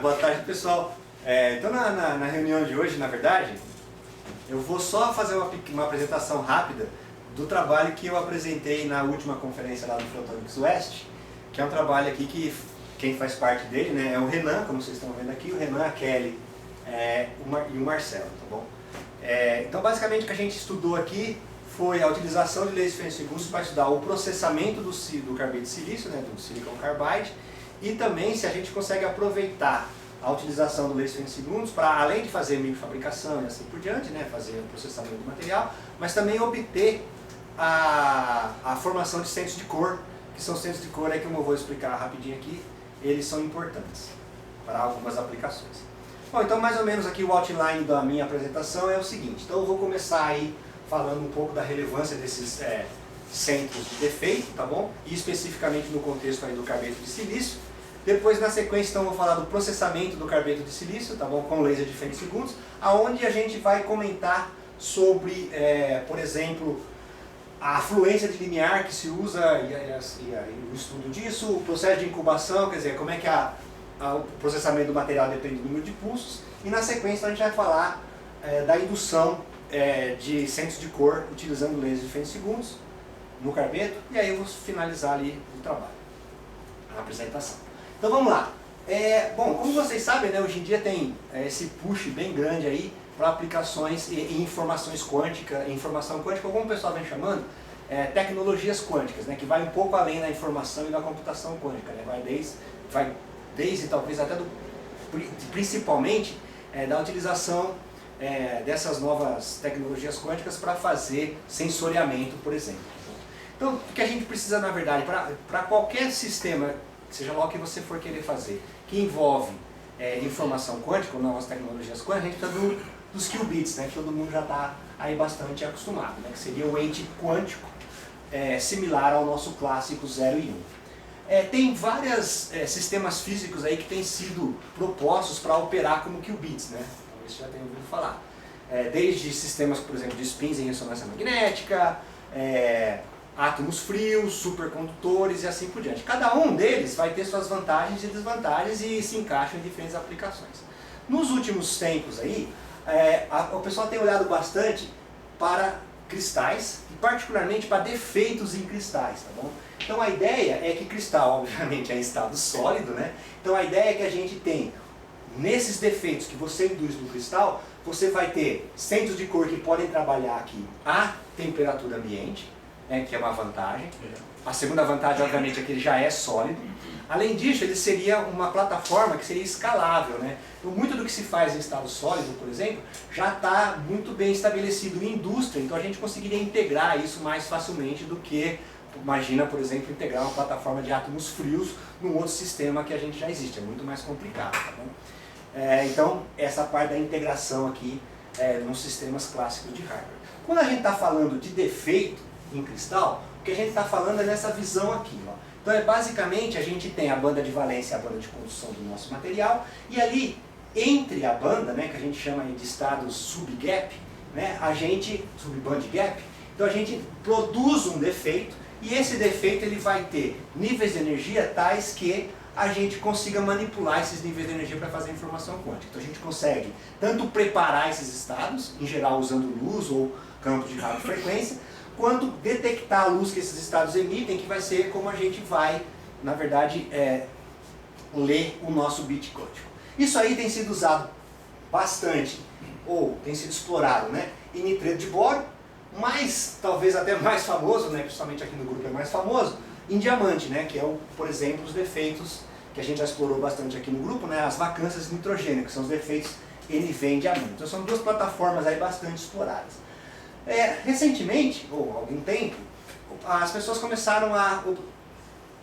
Boa tarde, pessoal. Então, na reunião de hoje, na verdade, eu vou só fazer uma apresentação rápida do trabalho que eu apresentei na última conferência lá do Photonics West, que é um trabalho aqui que quem faz parte dele, né, é o Renan, como vocês estão vendo aqui, o Renan, a Kelly e o Marcelo, tá bom? Então, basicamente, o que a gente estudou aqui foi a utilização de lasers femtosegundos para estudar o processamento do carbide de silício, né, do silicon carbide, e também se a gente consegue aproveitar a utilização do laser femtosegundos para, além de fazer microfabricação e assim por diante, né, fazer o processamento do material, mas também obter a formação de centros de cor, que são centros de cor aí que eu vou explicar rapidinho aqui, eles são importantes para algumas aplicações. Bom, então mais ou menos aqui o outline da minha apresentação é o seguinte, então eu vou começar aí falando um pouco da relevância desses centros de defeito, tá bom? E especificamente no contexto aí do carbeto de silício. Depois, na sequência, então, eu vou falar do processamento do carbeto de silício, tá bom? Com laser de femtosegundos, aonde a gente vai comentar sobre, por exemplo, a fluência de limiar que se usa e o estudo disso, o processo de incubação, quer dizer, como é que o processamento do material depende do número de pulsos. E na sequência, a gente vai falar da indução de centros de cor utilizando laser de femtosegundos no carbeto, e aí eu vou finalizar ali o trabalho, a apresentação. Então vamos lá. Bom, como vocês sabem, né, hoje em dia tem esse push bem grande aí para aplicações em informações quânticas, informação quântica, como o pessoal vem chamando, tecnologias quânticas, né, que vai um pouco além da informação e da computação quântica, né, vai desde talvez até principalmente da utilização dessas novas tecnologias quânticas para fazer sensoriamento, por exemplo. Então, o que a gente precisa, na verdade, para qualquer sistema, seja lá o que você for querer fazer, que envolve informação quântica ou novas tecnologias quânticas, a gente precisa dos qubits, né, que todo mundo já está aí bastante acostumado, né, que seria o ente quântico similar ao nosso clássico 0 e 1. Tem vários sistemas físicos aí que têm sido propostos para operar como qubits, né? Talvez você já tenha ouvido falar. Desde sistemas, por exemplo, de spins em ressonância magnética, átomos frios, supercondutores e assim por diante. Cada um deles vai ter suas vantagens e desvantagens e se encaixam em diferentes aplicações. Nos últimos tempos aí, o pessoal tem olhado bastante para cristais e particularmente para defeitos em cristais, tá bom? Então a ideia é que cristal, obviamente, é em estado sólido, né? Então a ideia é que a gente tem, nesses defeitos que você induz no cristal, você vai ter centros de cor que podem trabalhar aqui a temperatura ambiente, que é uma vantagem. A segunda vantagem, obviamente, é que ele já é sólido. Além disso, ele seria uma plataforma que seria escalável, né? Então, muito do que se faz em estado sólido, por exemplo, já está muito bem estabelecido em indústria, então a gente conseguiria integrar isso mais facilmente do que, imagina, por exemplo, integrar uma plataforma de átomos frios num outro sistema que a gente já existe, é muito mais complicado, tá bom? Então, essa parte da integração aqui nos sistemas clássicos de hardware. Quando a gente está falando de defeito em cristal, o que a gente está falando é nessa visão aqui, ó. Então basicamente a gente tem a banda de valência e a banda de condução do nosso material, e ali entre a banda, né, que a gente chama de estado subgap, né, subband gap, então a gente produz um defeito, e esse defeito ele vai ter níveis de energia tais que a gente consiga manipular esses níveis de energia para fazer informação quântica. Então a gente consegue tanto preparar esses estados, em geral usando luz ou campos de radiofrequência, quanto detectar a luz que esses estados emitem, que vai ser como a gente vai, na verdade, ler o nosso bit quântico. Isso aí tem sido usado bastante, ou tem sido explorado, né, em nitreto de boro, mas talvez até mais famoso, né, principalmente aqui no grupo é mais famoso, em diamante, né, que é, por exemplo, os defeitos que a gente já explorou bastante aqui no grupo, né, as vacâncias de nitrogênio, que são os defeitos NV em diamante. Então são duas plataformas aí bastante exploradas. Recentemente, ou há algum tempo, as pessoas começaram a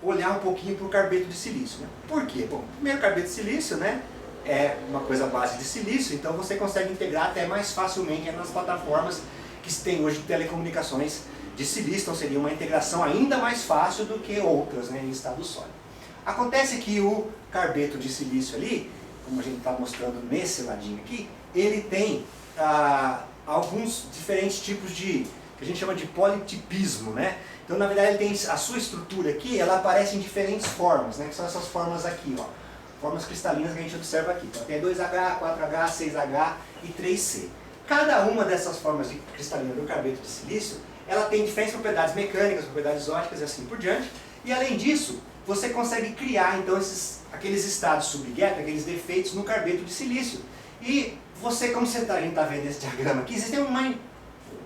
olhar um pouquinho para o carbeto de silício, né? Por quê? Bom, primeiro, carbeto de silício, né, é uma coisa base de silício, então você consegue integrar até mais facilmente nas plataformas que se tem hoje de telecomunicações de silício, então seria uma integração ainda mais fácil do que outras, né, em estado sólido. Acontece que o carbeto de silício ali, como a gente está mostrando nesse ladinho aqui, ele tem alguns diferentes tipos que a gente chama de politipismo, né? Então, na verdade, ele tem a sua estrutura aqui, ela aparece em diferentes formas, né? Que são essas formas aqui, ó. formas cristalinas que a gente observa aqui. Então tem 2H, 4H, 6H e 3C. Cada uma dessas formas de cristalina do carbeto de silício, ela tem diferentes propriedades mecânicas, propriedades ópticas e assim por diante. E além disso, você consegue criar então aqueles estados sub-gap, aqueles defeitos no carbeto de silício. E você, como a gente está vendo nesse diagrama aqui, existem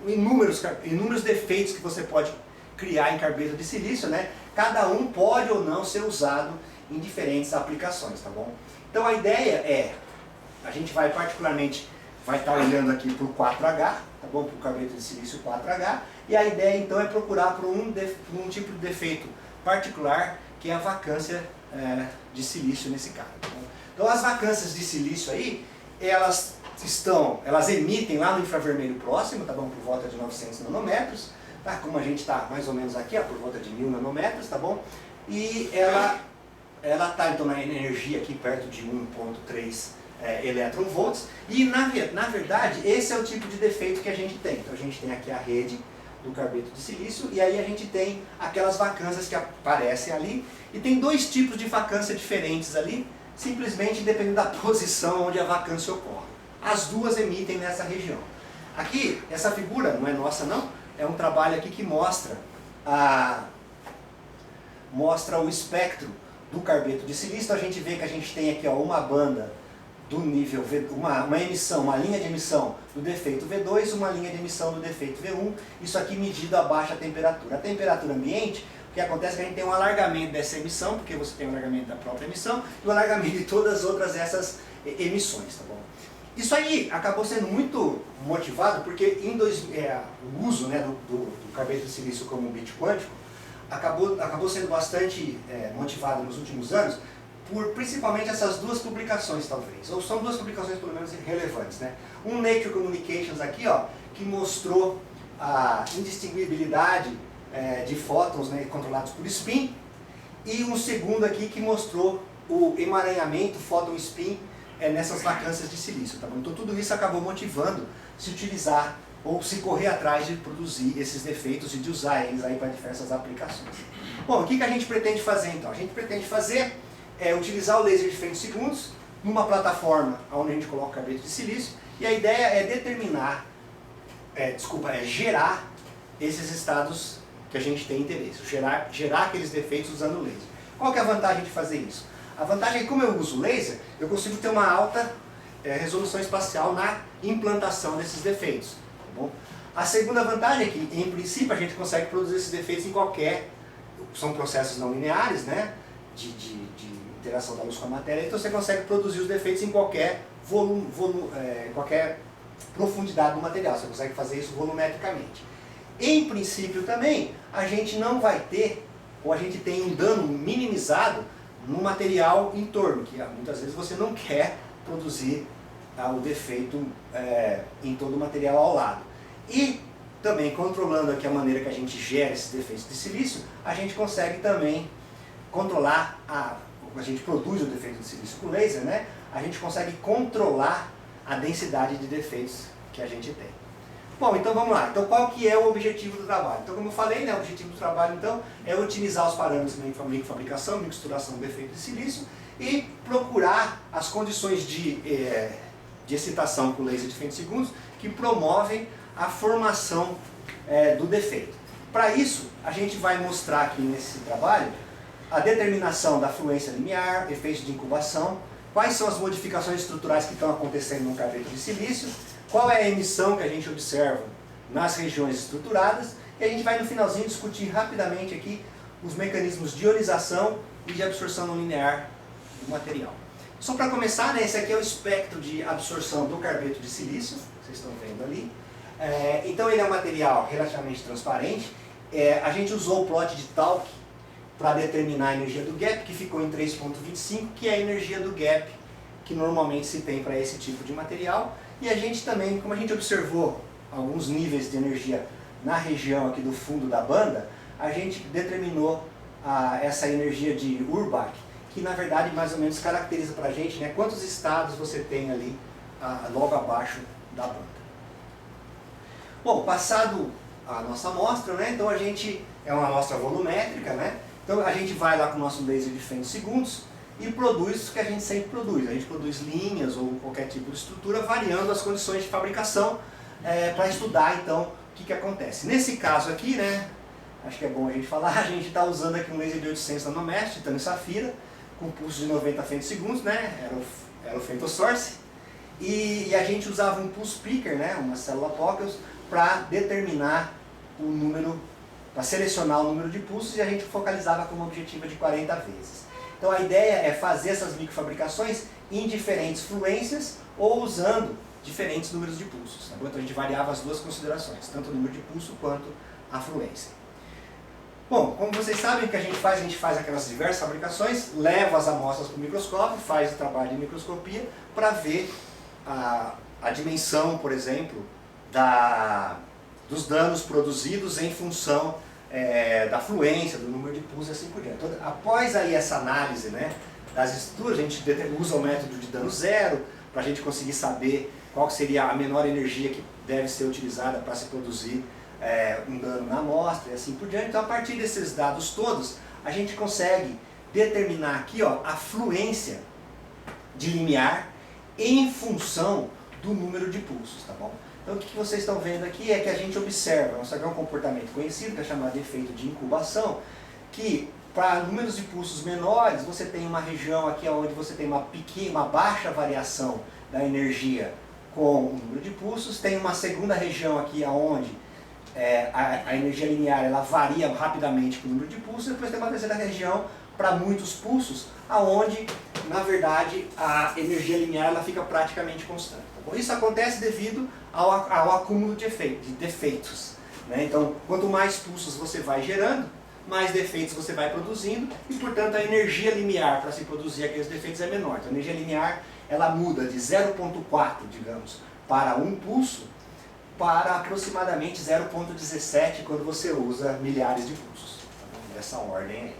inúmeros defeitos que você pode criar em carbeto de silício, né? Cada um pode ou não ser usado em diferentes aplicações, tá bom? Então a ideia a gente vai estar olhando aqui para o 4H, tá bom? Para o carbeto de silício 4H, e a ideia então é procurar por um tipo de defeito particular, que é a vacância de silício nesse caso. Tá bom? Então as vacâncias de silício aí, elas emitem lá no infravermelho próximo, tá bom? Por volta de 900 nanômetros, tá? Como a gente está mais ou menos aqui, ó, por volta de 1000 nanômetros, tá bom? E ela está então na energia aqui perto de 1,3 eletronvolts, e na verdade esse é o tipo de defeito que a gente tem. Então a gente tem aqui a rede do carbeto de silício, e aí a gente tem aquelas vacâncias que aparecem ali, e tem dois tipos de vacância diferentes ali, simplesmente dependendo da posição onde a vacância ocorre. As duas emitem nessa região. Aqui, essa figura não é nossa não, é um trabalho aqui que mostra o espectro do carbeto de silício. Então a gente vê que a gente tem aqui, ó, uma banda do nível V, uma linha de emissão do defeito V2, uma linha de emissão do defeito V1, isso aqui medido a baixa temperatura. A temperatura ambiente, o que acontece é que a gente tem um alargamento dessa emissão, porque você tem o alargamento da própria emissão, e o alargamento de todas as outras essas emissões, tá bom? Isso aí acabou sendo muito motivado, porque o uso, né, do carbeto de silício como um bit quântico acabou sendo bastante motivado nos últimos anos, por principalmente essas duas publicações, talvez. Ou são duas publicações, pelo menos, relevantes, né? Um Nature Communications aqui, ó, que mostrou a indistinguibilidade de fótons, né, controlados por spin, e um segundo aqui que mostrou o emaranhamento fóton-spin nessas vacâncias de silício, tá bom? Então tudo isso acabou motivando se utilizar ou se correr atrás de produzir esses defeitos e de usar eles aí para diversas aplicações. Bom, o que a gente pretende fazer então? A gente pretende fazer utilizar o laser de femtosegundos numa plataforma onde a gente coloca o carbeto de silício, e a ideia é determinar, gerar esses estados que a gente tem interesse, gerar aqueles defeitos usando o laser. Qual que é a vantagem de fazer isso? A vantagem é que, como eu uso laser, eu consigo ter uma alta resolução espacial na implantação desses defeitos. Tá bom? A segunda vantagem é que, em princípio, a gente consegue produzir esses defeitos em qualquer... São processos não lineares, né? De interação da luz com a matéria, então você consegue produzir os defeitos em qualquer qualquer profundidade do material, você consegue fazer isso volumetricamente. Em princípio também, a gente não vai ter, ou a gente tem um dano minimizado no material em torno, que muitas vezes você não quer produzir o defeito em todo o material ao lado. E também, controlando aqui a maneira que a gente gera esses defeitos de silício, a gente consegue também controlar, a gente produz o defeito de silício com laser, né? A gente consegue controlar a densidade de defeitos que a gente tem. Bom, então vamos lá. Então qual que é o objetivo do trabalho? Então, como eu falei, né, o objetivo do trabalho então é otimizar os parâmetros de microfabricação, microsturação do defeito de silício e procurar as condições de excitação com laser de femtosegundos que promovem a formação do defeito. Para isso, a gente vai mostrar aqui nesse trabalho a determinação da fluência linear, efeitos de incubação, quais são as modificações estruturais que estão acontecendo no carbeto de silício, qual é a emissão que a gente observa nas regiões estruturadas, e a gente vai no finalzinho discutir rapidamente aqui os mecanismos de ionização e de absorção não linear do material. Só para começar, né, esse aqui é o espectro de absorção do carbeto de silício, vocês estão vendo ali. Então ele é um material relativamente transparente. A gente usou o plot de Tauch para determinar a energia do gap, que ficou em 3,25, que é a energia do gap que normalmente se tem para esse tipo de material. E a gente também, como a gente observou alguns níveis de energia na região aqui do fundo da banda, a gente determinou essa energia de Urbach, que na verdade mais ou menos caracteriza para a gente, né, quantos estados você tem ali logo abaixo da banda. Bom, passado a nossa amostra, né, então a gente é uma amostra volumétrica, né, então a gente vai lá com o nosso laser de femtosegundos e produz o que a gente sempre produz. A gente produz linhas ou qualquer tipo de estrutura variando as condições de fabricação para estudar então o que acontece. Nesse caso aqui, né, acho que é bom a gente falar, a gente está usando aqui um laser de 800 nanometros, titânio e safira, com pulso de 90 femtosegundos, né, era o femtosource, e a gente usava um pulse picker, né, uma célula Pockels, para determinar o número, para selecionar o número de pulsos, e a gente focalizava como objetivo de 40 vezes. Então a ideia é fazer essas microfabricações em diferentes fluências ou usando diferentes números de pulsos. Tá bom? Então a gente variava as duas considerações, tanto o número de pulso quanto a fluência. Bom, como vocês sabem, o que a gente faz aquelas diversas fabricações, leva as amostras para o microscópio, faz o trabalho de microscopia para ver a dimensão, por exemplo, dos danos produzidos em função da fluência, do número de pulsos e assim por diante. Então, após aí essa análise, né, das estruturas, a gente usa o método de dano zero para a gente conseguir saber qual seria a menor energia que deve ser utilizada para se produzir um dano na amostra e assim por diante. Então, a partir desses dados todos, a gente consegue determinar aqui, ó, a fluência de limiar em função do número de pulsos, tá bom? Então o que vocês estão vendo aqui é que a gente observa, nós sabemos um comportamento conhecido, que é chamado de efeito de incubação, que para números de pulsos menores, você tem uma região aqui onde você tem uma baixa variação da energia com o número de pulsos, tem uma segunda região aqui onde a energia linear ela varia rapidamente com o número de pulsos, e depois tem uma terceira região para muitos pulsos, aonde na verdade a energia linear ela fica praticamente constante. Tá bom? Isso acontece devido ao acúmulo de defeitos. Né? Então, quanto mais pulsos você vai gerando, mais defeitos você vai produzindo, e portanto a energia linear para se produzir aqueles defeitos é menor. Então a energia linear ela muda de 0,4, digamos, para um pulso, para aproximadamente 0,17 quando você usa milhares de pulsos. Tá bom? Nessa ordem aí.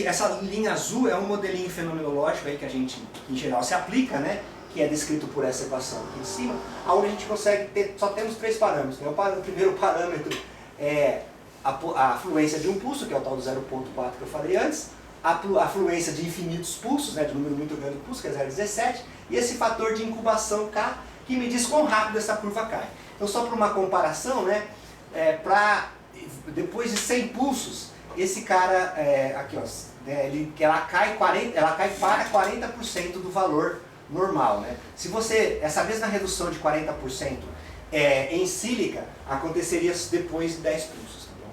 Essa linha azul é um modelinho fenomenológico aí que a gente, em geral, se aplica, né? Que é descrito por essa equação aqui em cima, onde a gente consegue ter, só temos três parâmetros. Né? O primeiro parâmetro é a fluência de um pulso, que é o tal do 0,4 que eu falei antes, a fluência de infinitos pulsos, né, de um número muito grande de pulsos, que é 0,17, e esse fator de incubação K, que me diz quão rápido essa curva cai. Então, só para uma comparação, né, depois de 100 pulsos, esse cara, aqui, ó, ela cai para 40% do valor normal. Né? Se você, essa mesma redução de 40% em sílica, aconteceria depois de 10 pulsos. Tá bom?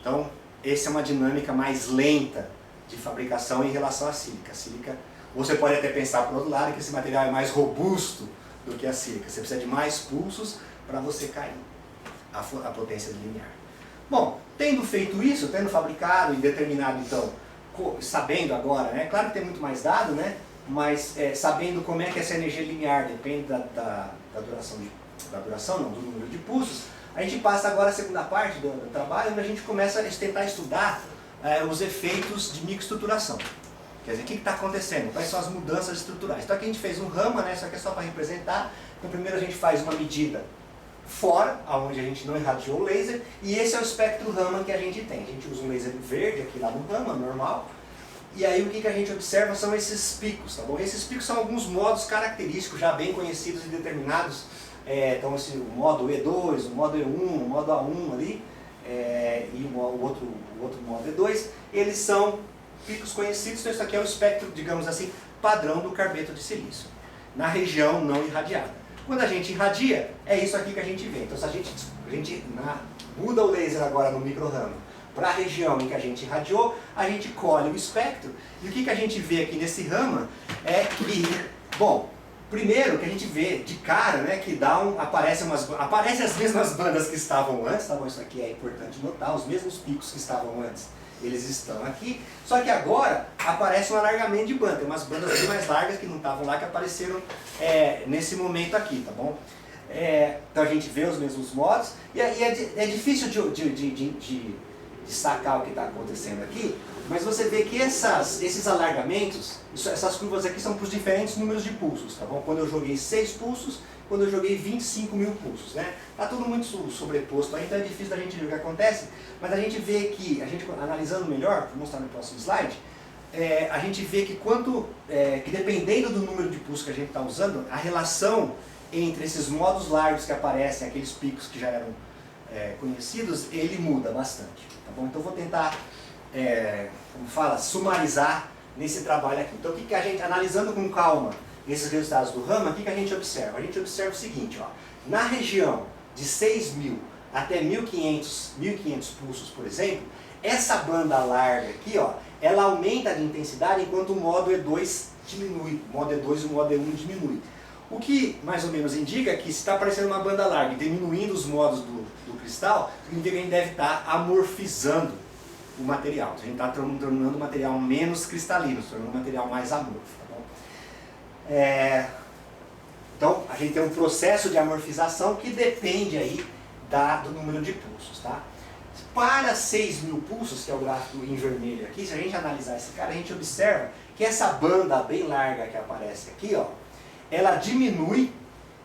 Então, essa é uma dinâmica mais lenta de fabricação em relação à sílica. A sílica, você pode até pensar por outro lado que esse material é mais robusto do que a sílica. Você precisa de mais pulsos para você cair a potência linear. Bom, tendo feito isso, tendo fabricado e determinado, então, sabendo agora, né? Claro que tem muito mais dado, né? Mas sabendo como é que essa energia linear depende da duração, não, do número de pulsos, a gente passa agora a segunda parte do trabalho, onde a gente começa a tentar estudar os efeitos de microestruturação. Quer dizer, o que está acontecendo? Quais são as mudanças estruturais? Então aqui a gente fez um Raman, né? Isso aqui é só para representar. Então primeiro a gente faz uma medida fora, onde a gente não irradiou o laser, e esse é o espectro Raman que a gente tem. A gente usa um laser verde aqui lá no Raman, normal, e aí o que a gente observa são esses picos, tá bom? Esses picos são alguns modos característicos, já bem conhecidos e determinados, então o modo E2, o modo E1, o modo A1 ali, e o outro modo E2, eles são picos conhecidos, então isso aqui é o espectro, digamos assim, padrão do carbeto de silício, na região não irradiada. Quando a gente irradia, é isso aqui que a gente vê. Então se a gente muda o laser agora no micro-Raman para a região em que a gente irradiou, a gente colhe o espectro, e o que a gente vê aqui nesse Raman é que, bom, primeiro que a gente vê de cara, né, que aparecem as mesmas bandas que estavam antes, tá bom? Isso aqui é importante notar, os mesmos picos que estavam antes, eles estão aqui, só que agora aparece um alargamento de banda, tem umas bandas bem mais largas que não estavam lá, que apareceram nesse momento aqui, tá bom? Então a gente vê os mesmos modos, e é difícil de sacar o que está acontecendo aqui, mas você vê que esses alargamentos, essas curvas aqui são para os diferentes números de pulsos, tá bom? Quando eu joguei 6 pulsos, quando eu joguei 25 mil pulsos, né? Tá tudo muito sobreposto aí, então é difícil da gente ver o que acontece, mas a gente vê que, analisando melhor, vou mostrar no próximo slide, a gente vê que que dependendo do número de pulsos que a gente está usando, a relação entre esses modos largos que aparecem, aqueles picos que já eram conhecidos, ele muda bastante. Tá bom? Então eu vou tentar, como fala, sumarizar nesse trabalho aqui. Então o que a gente, analisando com calma esses resultados do Raman, o que a gente observa? A gente observa o seguinte, ó, na região de 6.000 até 1.500 pulsos, por exemplo, essa banda larga aqui, ó, ela aumenta de intensidade enquanto o modo E2 diminui, o modo E2 e o modo E1 diminui. O que mais ou menos indica que se está aparecendo uma banda larga e diminuindo os modos do cristal, significa que a gente deve estar amorfizando o material. A gente está tornando o material menos cristalino, tornando o material mais amorfo. Tá bom? Então a gente tem um processo de amorfização que depende aí do número de pulsos. Tá? Para 6.000 pulsos, que é o gráfico em vermelho aqui, se a gente analisar esse cara, a gente observa que essa banda bem larga que aparece aqui, ó, ela diminui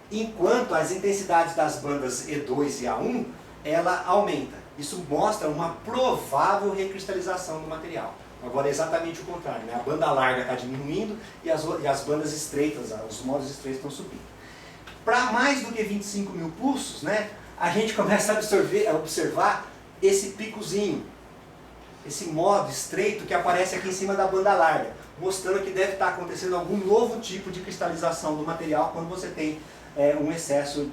enquanto as intensidades das bandas E2 e A1 ela aumenta. Isso mostra uma provável recristalização do material. Agora é exatamente o contrário, né? A banda larga está diminuindo e as bandas estreitas, os modos estreitos estão subindo. Para mais do que 25.000 pulsos, né, a gente começa a observar esse picozinho, esse modo estreito que aparece aqui em cima da banda larga, mostrando que deve estar acontecendo algum novo tipo de cristalização do material quando você tem um excesso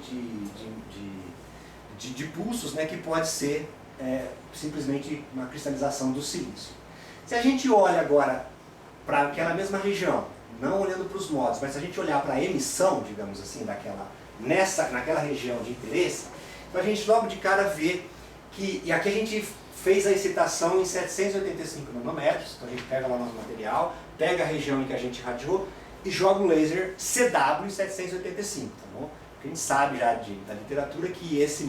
de pulsos, né, que pode ser simplesmente uma cristalização do silício. Se a gente olha agora para aquela mesma região, não olhando para os modos, mas se a gente olhar para a emissão, digamos assim, naquela região de interesse, então a gente logo de cara vê que, e aqui a gente fez a excitação em 785 nanômetros, então a gente pega lá o nosso material, pega a região em que a gente irradiou e joga o laser CW em 785, tá bom? Porque a gente sabe já da literatura que esses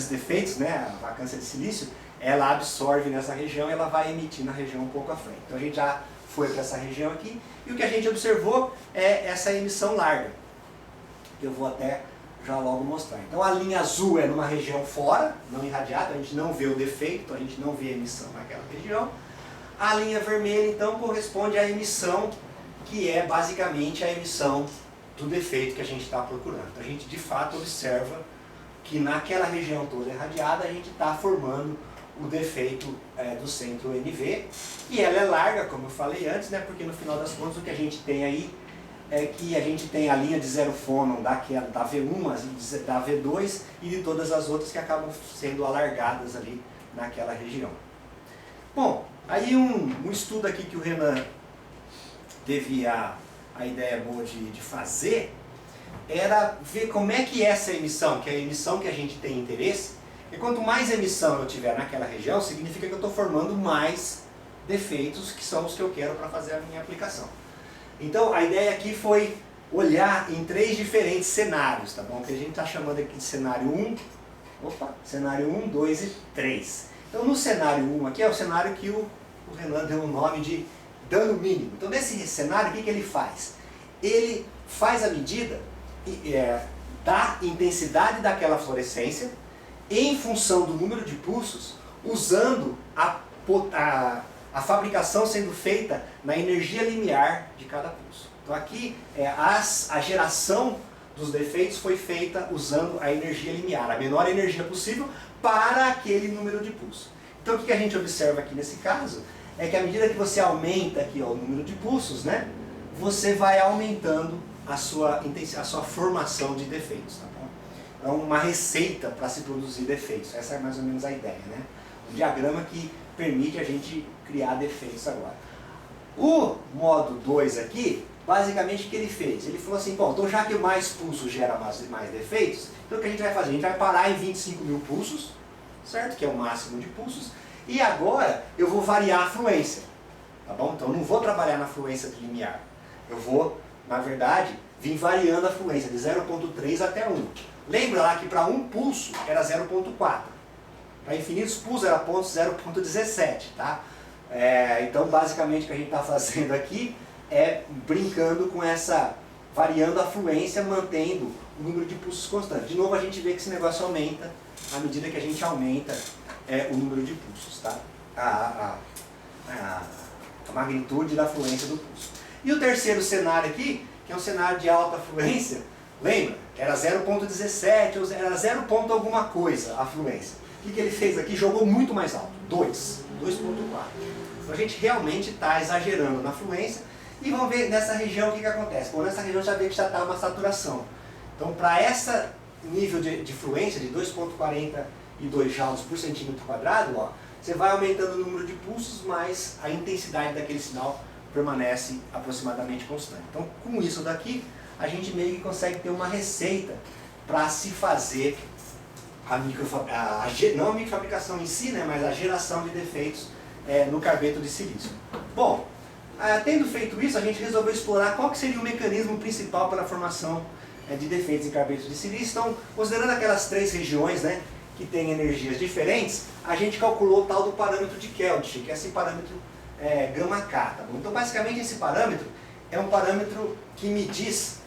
defeitos, né, a vacância de silício, ela absorve nessa região e ela vai emitir na região um pouco à frente. Então a gente já foi para essa região aqui e o que a gente observou é essa emissão larga, que eu vou até já logo mostrar. Então a linha azul é numa região fora, não irradiada, a gente não vê o defeito, então a gente não vê a emissão naquela região. A linha vermelha então corresponde à emissão, que é basicamente a emissão do defeito que a gente está procurando. Então a gente de fato observa que naquela região toda irradiada a gente está formando o defeito do centro NV, e ela é larga, como eu falei antes, né, porque no final das contas o que a gente tem aí é que a gente tem a linha de zero fônon da V1, da V2 e de todas as outras que acabam sendo alargadas ali naquela região. Bom, aí um estudo aqui que o Renan teve a ideia boa de fazer era ver como é que essa emissão, que é a emissão que a gente tem interesse, e quanto mais emissão eu tiver naquela região, significa que eu estou formando mais defeitos, que são os que eu quero para fazer a minha aplicação. Então a ideia aqui foi olhar em 3 diferentes cenários, tá bom? Que a gente está chamando aqui de cenário 1, cenário 1, 2 e 3. Então no cenário 1 aqui é o cenário que o Renan deu o nome de dano mínimo. Então nesse cenário o que ele faz? Ele faz a medida da intensidade daquela fluorescência em função do número de pulsos, usando a fabricação sendo feita na energia limiar de cada pulso. Então aqui a geração dos defeitos foi feita usando a energia limiar, a menor energia possível para aquele número de pulsos. Então o que a gente observa aqui nesse caso é que à medida que você aumenta aqui, ó, o número de pulsos, né, você vai aumentando a sua formação de defeitos. Tá bom? É uma receita para se produzir defeitos. Essa é mais ou menos a ideia, né? Um diagrama que permite a gente criar defeitos agora. O modo 2 aqui, basicamente o que ele fez? Ele falou assim, bom, então já que mais pulsos gera mais defeitos, então o que a gente vai fazer? A gente vai parar em 25.000 pulsos, certo? Que é o máximo de pulsos, e agora eu vou variar a fluência, tá bom? Então eu não vou trabalhar na fluência limiar, eu vou, na verdade, vir variando a fluência de 0.3 até 1. Lembra lá que para um pulso era 0.4. Para infinitos pulsos era 0.17, tá? Então basicamente o que a gente está fazendo aqui é brincando com variando a fluência, mantendo o número de pulsos constante. De novo a gente vê que esse negócio aumenta à medida que a gente aumenta o número de pulsos, tá? a magnitude da fluência do pulso. E o terceiro cenário aqui, que é um cenário de alta fluência, lembra? Era 0,17 ou era 0, alguma coisa a fluência. O que ele fez aqui? Jogou muito mais alto, 2,4. Então a gente realmente está exagerando na fluência. E vamos ver nessa região o que acontece. Bom, nessa região já vê que já está uma saturação. Então para esse nível de fluência de 2,42 joules por centímetro quadrado, ó, você vai aumentando o número de pulsos, mas a intensidade daquele sinal permanece aproximadamente constante. Então com isso daqui, a gente meio que consegue ter uma receita para se fazer não a microfabricação em si, né, mas a geração de defeitos no carbeto de silício. Bom, tendo feito isso, a gente resolveu explorar qual que seria o mecanismo principal para a formação de defeitos em carbeto de silício. Então, considerando aquelas 3 regiões, né, que têm energias diferentes, a gente calculou o tal do parâmetro de Keldysh, que é esse parâmetro gama K. Tá bom? Então, basicamente, esse parâmetro é um parâmetro que me diz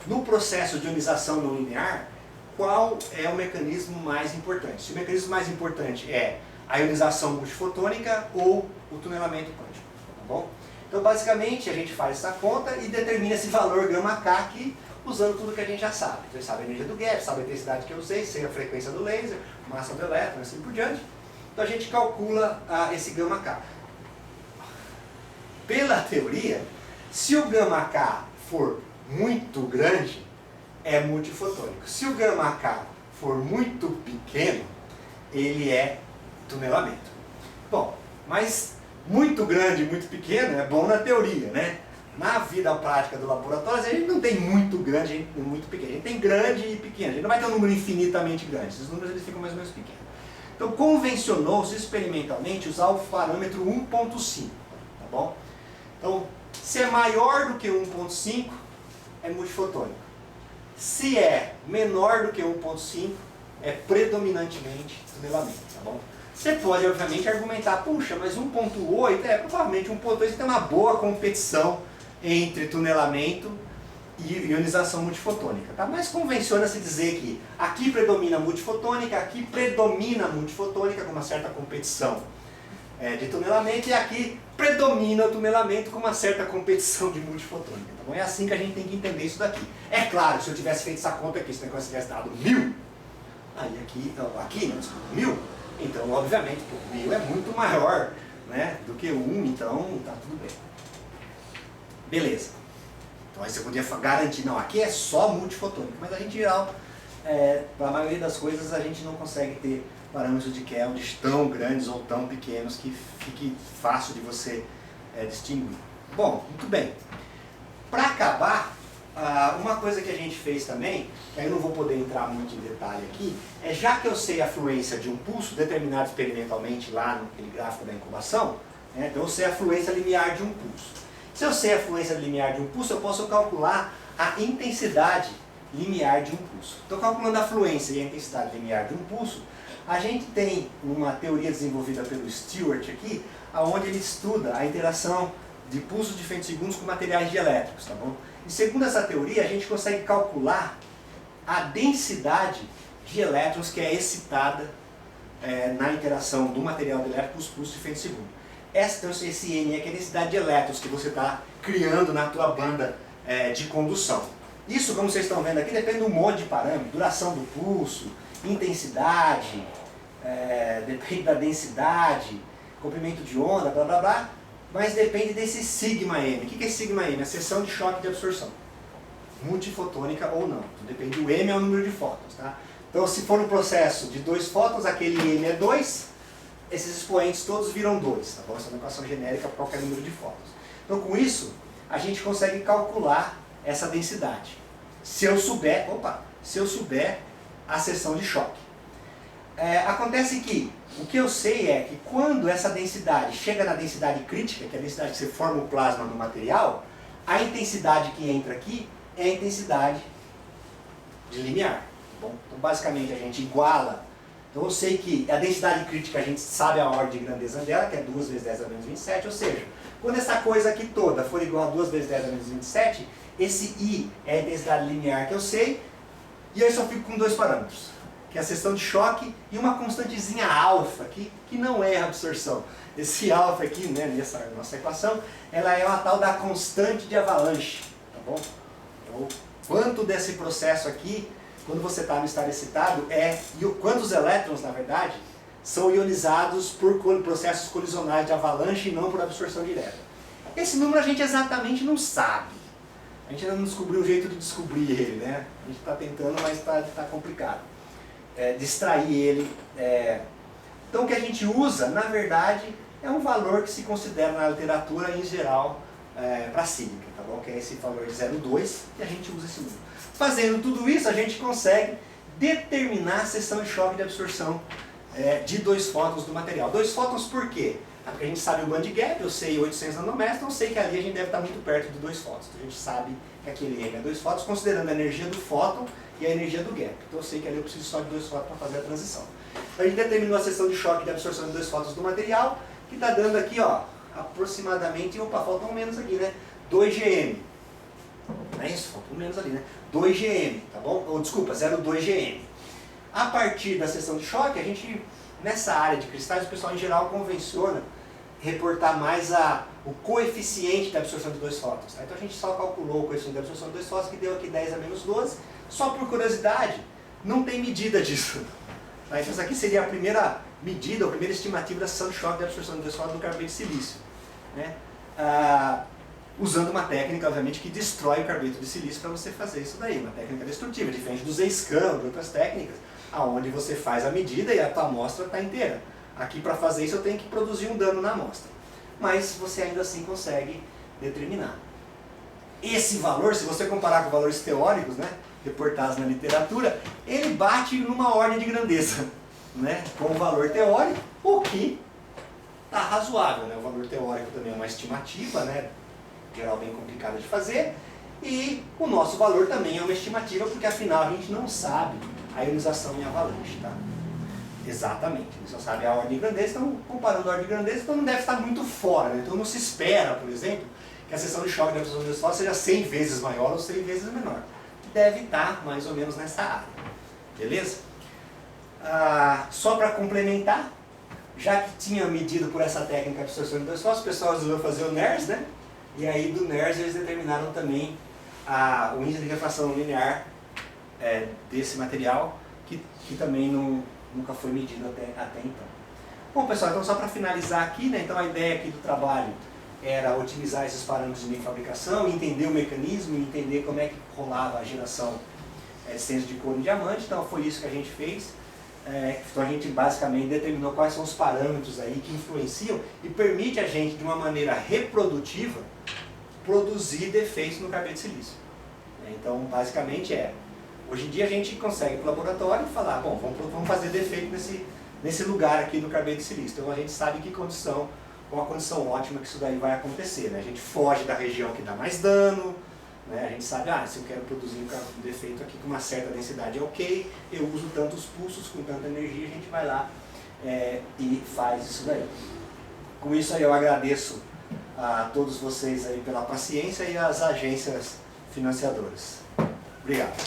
no processo de ionização não linear, qual é o mecanismo mais importante. Se o mecanismo mais importante é a ionização multifotônica ou o tunelamento quântico. Tá bom? Então, basicamente, a gente faz essa conta e determina esse valor gama K aqui, usando tudo que a gente já sabe. Então, sabe a energia do gap, sabe a intensidade que eu usei, sei a frequência do laser, massa do elétron, assim por diante. Então, a gente calcula esse gama K. Pela teoria, se o gama K for muito grande, é multifotônico. Se o gama K for muito pequeno, ele é tunelamento. Bom, mas muito grande e muito pequeno é bom na teoria, né? Na vida prática do laboratório, a gente não tem muito grande e muito pequeno. A gente tem grande e pequeno. A gente não vai ter um número infinitamente grande. Esses números eles ficam mais ou menos pequenos. Então, convencionou-se experimentalmente usar o parâmetro 1.5. Tá bom? Então, se é maior do que 1.5, é multifotônico. Se é menor do que 1.5, é predominantemente tunelamento, tá bom? Você pode, obviamente, argumentar, puxa, mas 1.8, provavelmente 1.8 tem uma boa competição entre tunelamento e ionização multifotônica, tá? Mas convenciona-se dizer que aqui predomina a multifotônica, aqui predomina a multifotônica com uma certa competição de tunelamento, e aqui predomina o tunelamento com uma certa competição de multifotônica. Tá bom? É assim que a gente tem que entender isso daqui. É claro, se eu tivesse feito essa conta aqui, se o negócio tivesse dado 1000, aí aqui não, desculpa, 1000, então obviamente 1000 é muito maior, né, do que 1, então tá tudo bem. Beleza. Então aí você podia garantir, não, aqui é só multifotônico, mas a gente, em geral, para a maioria das coisas, a gente não consegue ter parâmetros de Keldysh tão grandes ou tão pequenos que fique fácil de você distinguir. Bom, muito bem. Para acabar, uma coisa que a gente fez também, que aí eu não vou poder entrar muito em detalhe aqui, já que eu sei a fluência de um pulso, determinado experimentalmente lá naquele gráfico da incubação, então eu sei a fluência linear de um pulso. Se eu sei a fluência linear de um pulso, eu posso calcular a intensidade linear de um pulso. Então, calculando a fluência e a intensidade linear de um pulso, a gente tem uma teoria desenvolvida pelo Stewart aqui, onde ele estuda a interação de pulsos de femtosegundos com materiais dielétricos, tá bom? E segundo essa teoria, a gente consegue calcular a densidade de elétrons que é excitada na interação do material dielétrico com os pulsos de femtosegundo. Então, esse N é a densidade de elétrons que você está criando na tua banda de condução. Isso, como vocês estão vendo aqui, depende de um monte de parâmetros, duração do pulso, intensidade, depende da densidade, comprimento de onda, blá blá blá, mas depende desse sigma M. O que é sigma M? A seção de choque de absorção, multifotônica ou não. Então, depende, o M é o número de fótons, tá? Então, se for um processo de 2 fótons, aquele M é 2, esses expoentes todos viram 2, tá bom? Essa é uma equação genérica para qualquer número de fótons. Então, com isso, a gente consegue calcular essa densidade. Se eu souber a seção de choque. Acontece que o que eu sei é que quando essa densidade chega na densidade crítica, que é a densidade que você forma o plasma no material, a intensidade que entra aqui é a intensidade de linear. Tá bom? Então, basicamente, a gente iguala. Então, eu sei que a densidade crítica, a gente sabe a ordem de grandeza dela, que é 2 vezes 10 a menos 27, ou seja, quando essa coisa aqui toda for igual a 2 vezes 10 a menos 27, esse I é a intensidade linear que eu sei, e aí eu só fico com 2 parâmetros, que é a seção de choque, e uma constantezinha alfa, que não é a absorção. Esse alfa aqui, né, nessa nossa equação, ela é uma tal da constante de avalanche, tá bom? Então, quanto desse processo aqui, quando você está no estado excitado, quantos elétrons, na verdade, são ionizados por processos colisionais de avalanche e não por absorção direta. Esse número a gente exatamente não sabe. A gente ainda não descobriu o jeito de descobrir ele, né? A gente está tentando, mas está complicado. De extrair ele. Então o que a gente usa, na verdade, é um valor que se considera na literatura em geral para sílica, tá bom? Que é esse valor de 0,2 e a gente usa esse número. Fazendo tudo isso, a gente consegue determinar a seção de choque de absorção de 2 fótons do material. 2 fótons por quê? Porque a gente sabe o band gap, eu sei 800 nanômetros, então eu sei que ali a gente deve estar muito perto de 2 fótons. Então a gente sabe que aquele M é 2 fótons, considerando a energia do fóton e a energia do gap. Então eu sei que ali eu preciso só de 2 fótons para fazer a transição. Então a gente determinou a seção de choque de absorção de 2 fótons do material, que está dando aqui, ó, aproximadamente, opa, faltam menos aqui, né? 2 GM. Não é isso? Faltam menos ali, né? 2 GM, tá bom? Ou desculpa, 0,2 GM. A partir da seção de choque, a gente, nessa área de cristais, o pessoal em geral convenciona reportar mais o coeficiente de absorção de 2 fótons. Tá? Então a gente só calculou o coeficiente de absorção de 2 fótons, que deu aqui 10 a menos 12. Só por curiosidade, não tem medida disso. Tá? Então essa aqui seria a primeira medida, a primeira estimativa da seção de choque de absorção de 2 fótons do carboneto de silício. Né? Usando uma técnica, obviamente, que destrói o carboneto de silício para você fazer isso daí. Uma técnica destrutiva, diferente do Z-scan, de outras técnicas, onde você faz a medida e a tua amostra está inteira. Aqui, para fazer isso, eu tenho que produzir um dano na amostra. Mas você ainda assim consegue determinar. Esse valor, se você comparar com valores teóricos, né, reportados na literatura, ele bate numa ordem de grandeza, né, com o valor teórico, o que está razoável. Né? O valor teórico também é uma estimativa, né, em geral bem complicada de fazer, e o nosso valor também é uma estimativa, porque afinal a gente não sabe a ionização em avalanche. Tá? Exatamente, ele só sabe a ordem de grandeza, então comparando a ordem de grandeza, então não deve estar muito fora. Né? Então não se espera, por exemplo, que a seção de choque de absorção de 2 fótons seja 100 vezes maior ou 100 vezes menor. Deve estar mais ou menos nessa área. Beleza? Só para complementar, já que tinha medido por essa técnica de absorção de 2 fótons, o pessoal resolveu fazer o NERS, né? E aí do NERS eles determinaram também o índice de refração linear desse material, que também nunca foi medido até então. Bom pessoal, então só para finalizar aqui, né, então a ideia aqui do trabalho era otimizar esses parâmetros de microfabricação, entender o mecanismo, entender como é que rolava a geração de centros de couro em diamante, então foi isso que a gente fez. Então a gente basicamente determinou quais são os parâmetros aí que influenciam e permite a gente, de uma maneira reprodutiva, produzir defeitos no carboneto de silício. Então basicamente hoje em dia a gente consegue para o laboratório falar, bom, vamos fazer defeito nesse lugar aqui no carboneto de silício. Então a gente sabe que condição, com a condição ótima que isso daí vai acontecer. Né? A gente foge da região que dá mais dano, né? A gente sabe, se eu quero produzir um defeito aqui com uma certa densidade é ok, eu uso tantos pulsos com tanta energia, a gente vai lá e faz isso daí. Com isso aí eu agradeço a todos vocês aí pela paciência e às agências financiadoras. Obrigado.